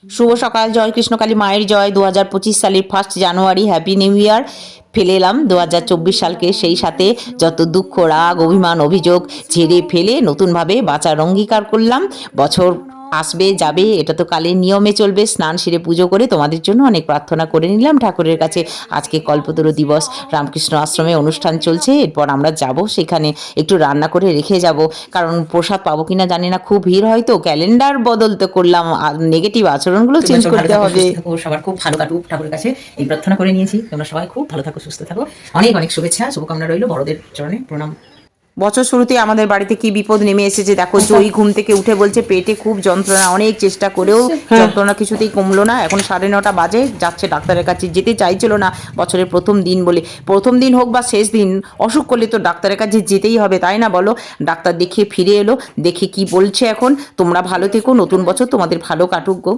শুভ সকাল, জয় কৃষ্ণকালী মায়ের জয়। 2025 সালের 1 জানুয়ারি, হ্যাপি নিউ ইয়ার। ফেলে এলাম 2024 সালকে, সেই সাথে যত দুঃখ, রাগ, অভিমান, অভিযোগ ঝেড়ে ফেলে নতুনভাবে বাঁচার অঙ্গীকার করলাম। বছর আসবে যাবে, এটা তো কালের নিয়মে চলবে। স্নান সেরে পুজো করে তোমাদের জন্য অনেক প্রার্থনা করে নিলাম ঠাকুরের কাছে। আজকে কল্পতরু দিবস, রামকৃষ্ণ আশ্রমে অনুষ্ঠান চলছে, এরপর আমরা যাব সেখানে, একটু রান্না করে রেখে যাব, কারণ প্রসাদ পাবো কিনা জানি না, খুব ভিড় হয় তো। ক্যালেন্ডার বদলতে করলাম, নেগেটিভ আচরণগুলো চেঞ্জ করতে হবে। সবার খুব ভালো কাটুক ঠাকুরের কাছে এই প্রার্থনা করে নিয়েছি। তোমরা সবাই খুব ভালো থাকো, সুস্থ থাকো। অনেক অনেক শুভেচ্ছা, শুভকামনা রইল। বড়দের চরণে প্রণাম। বছর শুরুতে আমাদের বাড়িতে কি বিপদ নেমে এসেছে দেখো। জয়ী ঘুম থেকে উঠে বলছে পেটে খুব যন্ত্রণা, অনেক চেষ্টা করেও যন্ত্রণা কিছুতেই কমলো না। এখন 9:30 বাজে, যাচ্ছে ডাক্তারের কাছে। যেতে চাইছিল না, বছরের প্রথম দিন বলে। প্রথম দিন হোক বা শেষ দিন, অসুখ করলে তো ডাক্তারের কাছে যেতেই হবে, তাই না বলো? ডাক্তার দেখিয়ে ফিরে এলো, দেখে কি বলছে এখন। তোমরা ভালো থেকো, নতুন বছর তোমাদের ভালো কাটুক গো।